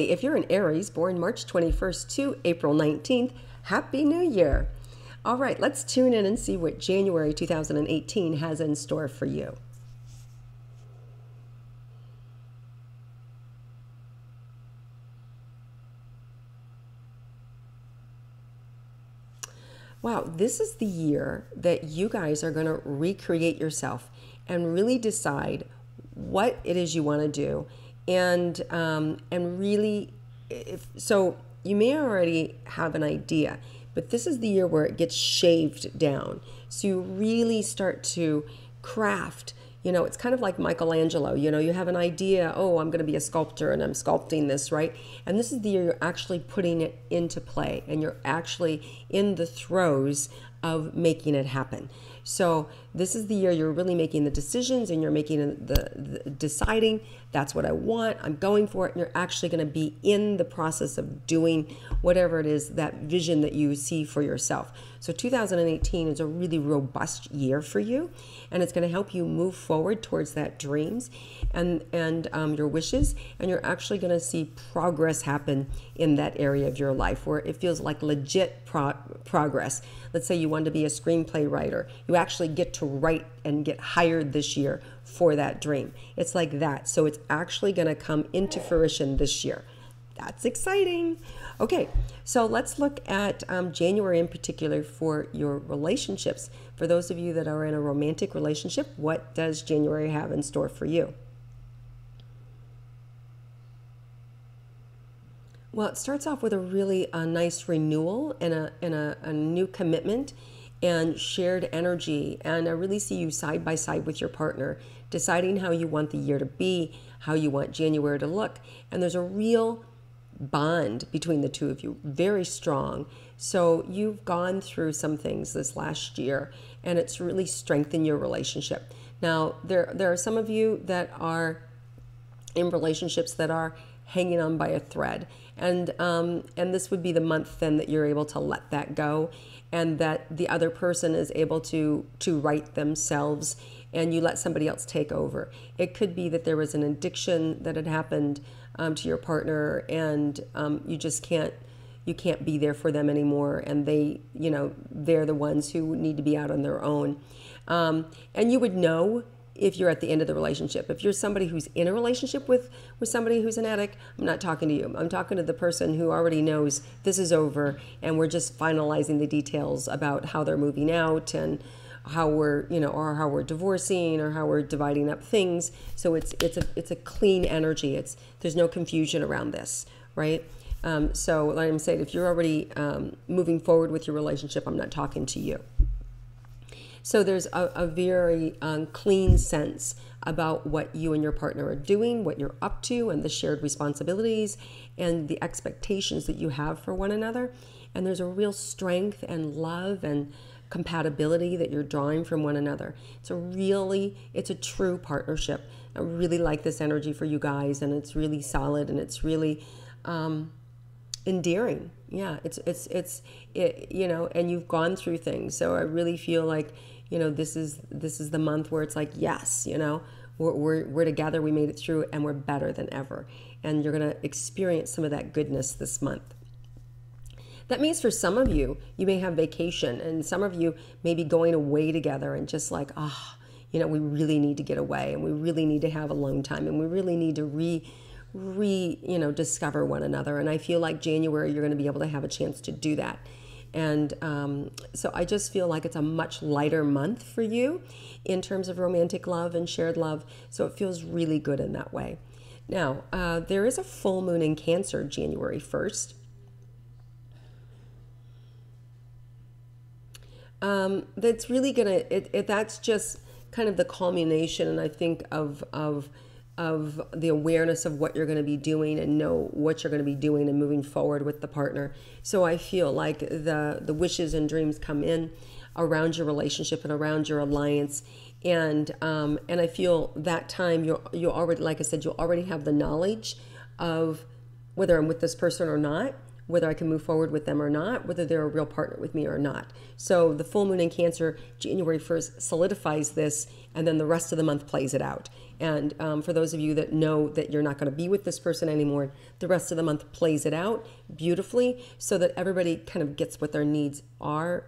Hey, if you're an Aries born March 21st to April 19th, Happy New Year. All right, let's tune in and see what January 2018 has in store for you. Wow, this is the year that you guys are going to recreate yourself and really decide what it is you want to do, and really, so you may already have an idea, but this is the year where it gets shaved down. So you really start to craft. It's kind of like Michelangelo. You have an idea, oh, I'm going to be a sculptor and I'm sculpting this, right? And this is the year you're actually putting it into play and you're actually in the throes of making it happen. So this is the year you're really making the decisions and you're making the deciding, that's what I want, I'm going for it, and you're actually going to be in the process of doing whatever it is, that vision that you see for yourself. So 2018 is a really robust year for you, and it's going to help you move forward towards that dreams and your wishes, and you're actually going to see progress happen in that area of your life where it feels like legit progress. Let's say you want to be a screenplay writer. You actually get to write and get hired this year for that dream. It's like that. So it's actually going to come into fruition this year. That's exciting. Okay, so let's look at January in particular for your relationships. For those of you that are in a romantic relationship, what does January have in store for you? Well, it starts off with a really nice renewal and a new commitment and shared energy. And I really see you side by side with your partner, deciding how you want the year to be, how you want January to look. And there's a real bond between the two of you, very strong. So you've gone through some things this last year, and it's really strengthened your relationship. Now, there are some of you that are in relationships that are hanging on by a thread, and this would be the month then that you're able to let that go, and that the other person is able to right themselves, and you let somebody else take over. It could be that there was an addiction that had happened to your partner, and you just can't be there for them anymore, and they're the ones who need to be out on their own, and you would know if you're at the end of the relationship. If you're somebody who's in a relationship with somebody who's an addict, I'm not talking to you. I'm talking to the person who already knows this is over and we're just finalizing the details about how they're moving out and how we're, or how we're divorcing or how we're dividing up things. So it's a clean energy. There's no confusion around this, right? So like I'm saying, if you're already moving forward with your relationship, I'm not talking to you. So there's a very clean sense about what you and your partner are doing, what you're up to, and the shared responsibilities and the expectations that you have for one another. And there's a real strength and love and compatibility that you're drawing from one another. It's a true partnership. I really like this energy for you guys, and it's really solid and it's really endearing. Yeah, and you've gone through things. So I really feel like, this is the month where it's like, yes, we're together, we made it through, and we're better than ever. And you're going to experience some of that goodness this month. That means for some of you, you may have vacation, and some of you may be going away together and just like, we really need to get away, and we really need to have alone time, and we really need to discover one another. And I feel like January, you're going to be able to have a chance to do that. And so I just feel like it's a much lighter month for you in terms of romantic love and shared love. So it feels really good in that way. Now, there is a full moon in Cancer, January 1st. That's really going to, that's just kind of the culmination, and I think of the awareness of what you're going to be doing and know what you're going to be doing and moving forward with the partner. So I feel like the wishes and dreams come in around your relationship and around your alliance, and I feel that time you already, like I said, you'll already have the knowledge of whether I'm with this person or not, whether I can move forward with them or not, whether they're a real partner with me or not. So the full moon in Cancer, January 1st, solidifies this, and then the rest of the month plays it out. And for those of you that know that you're not going to be with this person anymore, the rest of the month plays it out beautifully so that everybody kind of gets what their needs are,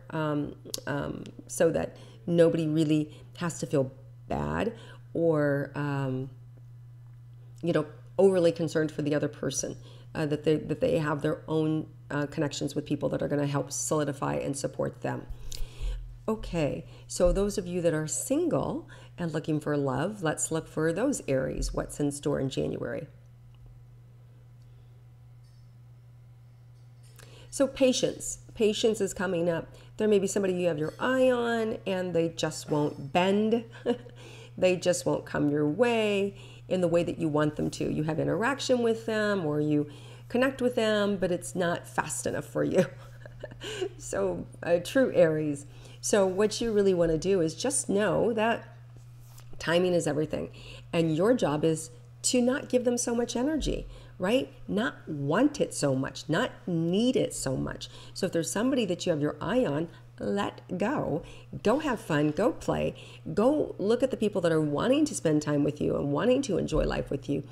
so that nobody really has to feel bad or, overly concerned for the other person. That they have their own connections with people that are going to help solidify and support them. Okay, so those of you that are single and looking for love, let's look for those Aries. What's in store in January? So patience. Patience is coming up. There may be somebody you have your eye on and they just won't bend. They just won't come your way in the way that you want them to. You have interaction with them or you connect with them, but it's not fast enough for you. So true Aries. So what you really want to do is just know that timing is everything. And your job is to not give them so much energy, right? Not want it so much, not need it so much. So if there's somebody that you have your eye on, let go. Go have fun. Go play. Go look at the people that are wanting to spend time with you and wanting to enjoy life with you.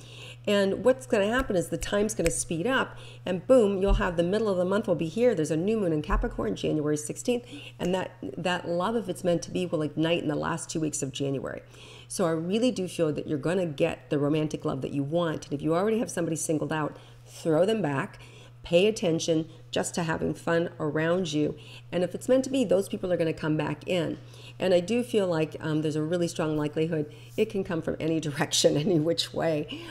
And what's going to happen is the time's going to speed up and boom, you'll have the middle of the month will be here. There's a new moon in Capricorn, January 16th. And that love, if it's meant to be, will ignite in the last 2 weeks of January. So I really do feel that you're going to get the romantic love that you want. And if you already have somebody singled out, throw them back. Pay attention just to having fun around you. And if it's meant to be, those people are going to come back in. And I do feel like there's a really strong likelihood it can come from any direction, any which way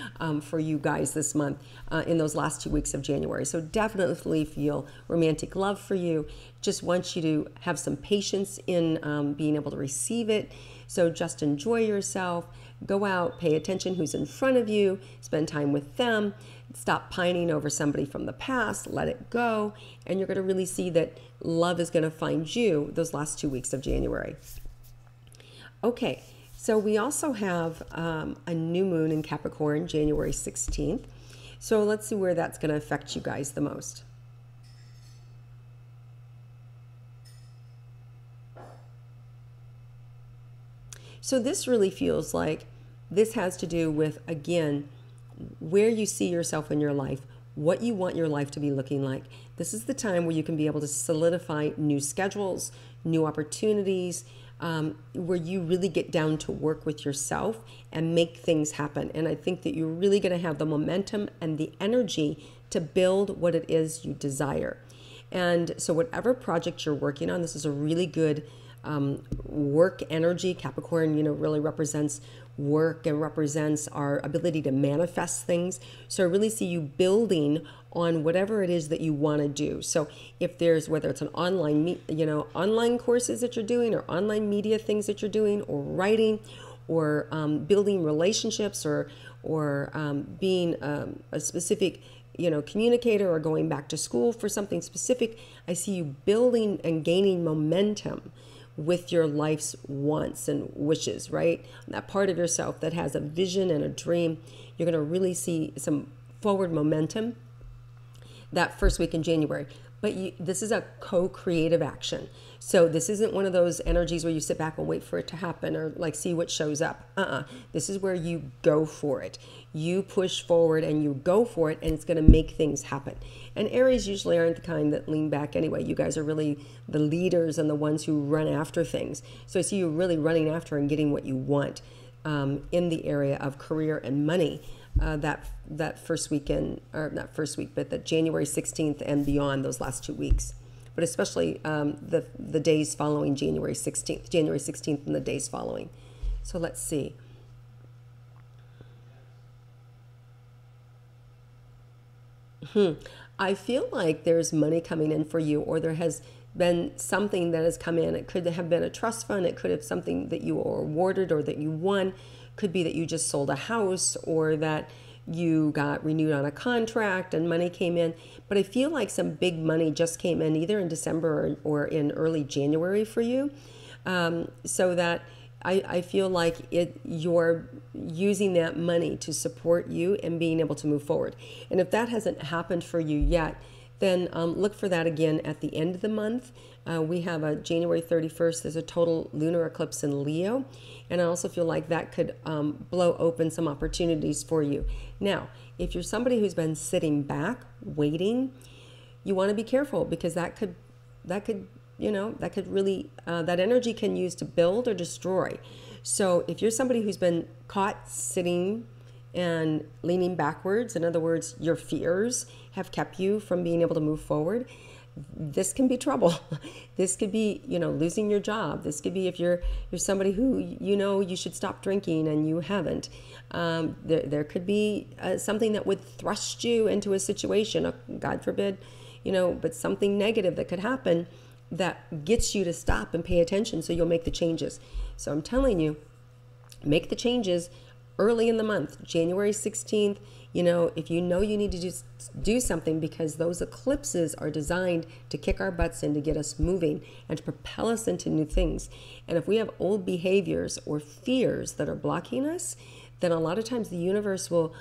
for you guys this month in those last 2 weeks of January. So definitely feel romantic love for you. Just want you to have some patience in being able to receive it. So just enjoy yourself. Go out, pay attention who's in front of you, spend time with them. Stop pining over somebody from the past, let it go, and you're going to really see that love is going to find you those last 2 weeks of January. Okay, so we also have a new moon in Capricorn, January 16th. So let's see where that's going to affect you guys the most. So this really feels like this has to do with, again, where you see yourself in your life, what you want your life to be looking like. This is the time where you can be able to solidify new schedules, new opportunities, where you really get down to work with yourself and make things happen. And I think that you're really going to have the momentum and the energy to build what it is you desire. And so whatever project you're working on, this is a really good work energy. Capricorn, really represents work and represents our ability to manifest things. So I really see you building on whatever it is that you want to do. So if there's, whether it's an online, online courses that you're doing or online media things that you're doing or writing or building relationships or being a specific communicator or going back to school for something specific, I see you building and gaining momentum with your life's wants and wishes, right? That part of yourself that has a vision and a dream, you're going to really see some forward momentum that first week in January. But this is a co-creative action. So this isn't one of those energies where you sit back and wait for it to happen or like see what shows up. This is where you go for it. You push forward and you go for it, and it's going to make things happen. And Aries usually aren't the kind that lean back anyway. You guys are really the leaders and the ones who run after things. So I see you really running after and getting what you want in the area of career and money. That first weekend, or not first week, but the January 16th and beyond, those last 2 weeks. But especially the days following January 16th and the days following. So let's see. I feel like there's money coming in for you, or there has been something that has come in. It could have been a trust fund. It could have something that you were awarded or that you won. Could be that you just sold a house or that you got renewed on a contract and money came in. But I feel like some big money just came in either in December or in early January for you. So that I feel like you're using that money to support you and being able to move forward. And if that hasn't happened for you yet, then look for that again at the end of the month. We have a January 31st, there's a total lunar eclipse in Leo. And I also feel like that could blow open some opportunities for you. Now, if you're somebody who's been sitting back, waiting, you want to be careful, because that could really, that energy can use to build or destroy. So if you're somebody who's been caught sitting and leaning backwards, in other words, your fears have kept you from being able to move forward, this can be trouble. This could be, losing your job. This could be if you're somebody who, you should stop drinking and you haven't. There could be something that would thrust you into a situation, God forbid, but something negative that could happen that gets you to stop and pay attention, so you'll make the changes. So I'm telling you, make the changes early in the month, January 16th. If you need to do something, because those eclipses are designed to kick our butts in, to get us moving and to propel us into new things. And if we have old behaviors or fears that are blocking us, then a lot of times the universe will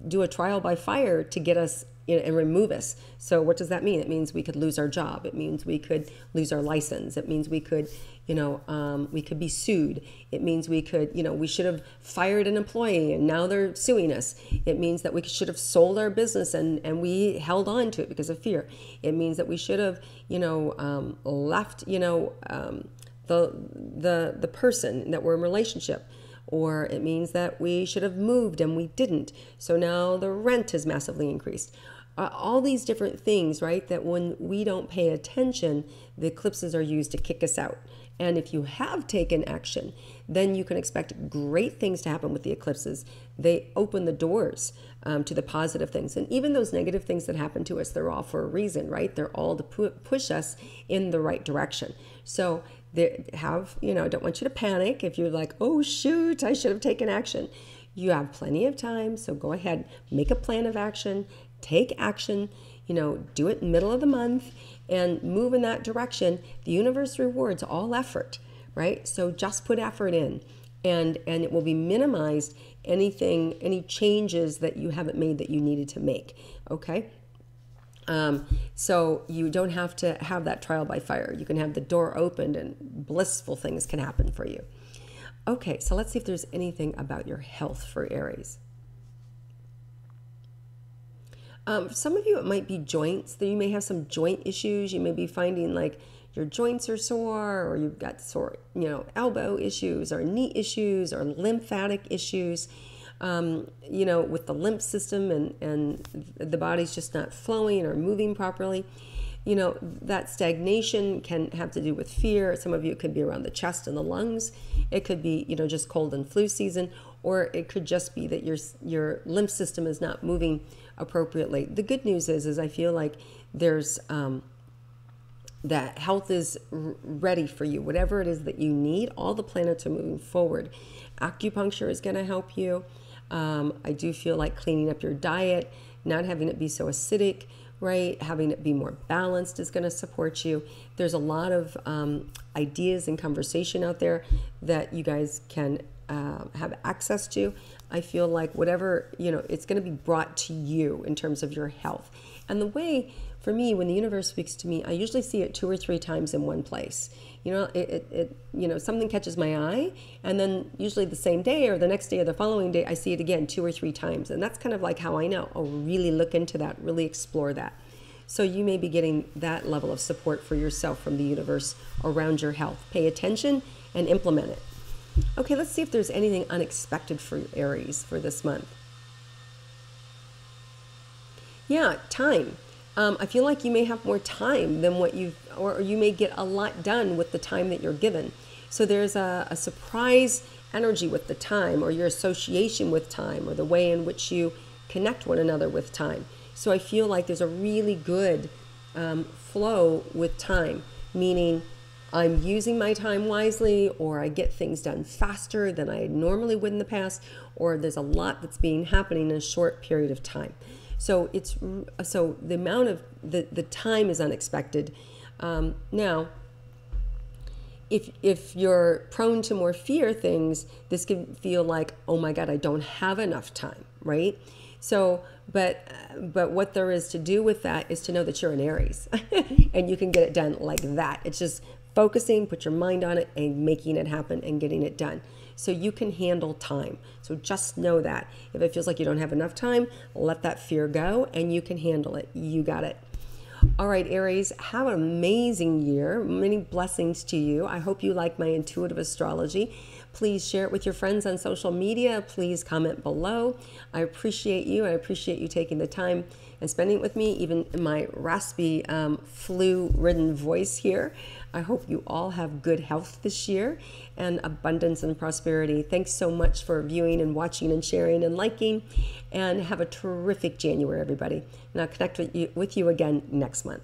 do a trial by fire to get us and remove us. So what does that mean? It means we could lose our job. It means we could lose our license. It means we could, we could be sued. It means we could, we should have fired an employee and now they're suing us. It means that we should have sold our business and we held on to it because of fear. It means that we should have, left, the person that we're in relationship. Or it means that we should have moved and we didn't. So now the rent has massively increased. All these different things, right, that when we don't pay attention, the eclipses are used to kick us out. And if you have taken action, then you can expect great things to happen with the eclipses. They open the doors to the positive things. And even those negative things that happen to us, they're all for a reason, right? They're all to push us in the right direction. So don't want you to panic if you're like, oh, shoot, I should have taken action. You have plenty of time, so go ahead, make a plan of action, take action, do it in the middle of the month and move in that direction. The universe rewards all effort, right? So just put effort in and it will be minimized any changes that you haven't made that you needed to make, okay? So you don't have to have that trial by fire. You can have the door opened and blissful things can happen for you. Okay, so let's see if there's anything about your health for Aries. Some of you, it might be joints, that you may have some joint issues. You may be finding like your joints are sore, or you've got sore, elbow issues or knee issues or lymphatic issues. With the lymph system and the body's just not flowing or moving properly. That stagnation can have to do with fear. Some of you, it could be around the chest and the lungs. It could be, just cold and flu season, or it could just be that your lymph system is not moving appropriately. The good news is I feel like there's that health is ready for you. Whatever it is that you need, all the planets are moving forward. Acupuncture is going to help you. I do feel like cleaning up your diet, not having it be so acidic, right? Having it be more balanced is going to support you. There's a lot of ideas and conversation out there that you guys can have access to. I feel like whatever, it's going to be brought to you in terms of your health. And the way, for me, when the universe speaks to me, I usually see it 2 or 3 times in one place. Something catches my eye, and then usually the same day or the next day or the following day, I see it again 2 or 3 times. And that's kind of like how I know, really look into that, really explore that. So you may be getting that level of support for yourself from the universe around your health. Pay attention and implement it. Okay, let's see if there's anything unexpected for Aries for this month. Yeah, time. I feel like you may have more time than what or you may get a lot done with the time that you're given. So there's a surprise energy with the time, or your association with time, or the way in which you connect one another with time. So I feel like there's a really good flow with time, meaning I'm using my time wisely, or I get things done faster than I normally would in the past, or there's a lot that's happening in a short period of time. So the amount of the time is unexpected. Now, if you're prone to more fear things, this can feel like, oh my God, I don't have enough time, right? So, but what there is to do with that is to know that you're an Aries and you can get it done like that. It's just focusing, put your mind on it and making it happen and getting it done. So you can handle time. So just know that. If it feels like you don't have enough time, let that fear go and you can handle it. You got it. All right, Aries, have an amazing year. Many blessings to you. I hope you like my intuitive astrology. Please share it with your friends on social media. Please comment below. I appreciate you. I appreciate you taking the time and spending it with me, even in my raspy, flu-ridden voice here. I hope you all have good health this year and abundance and prosperity. Thanks so much for viewing and watching and sharing and liking. And have a terrific January, everybody. And I'll connect with you again next month.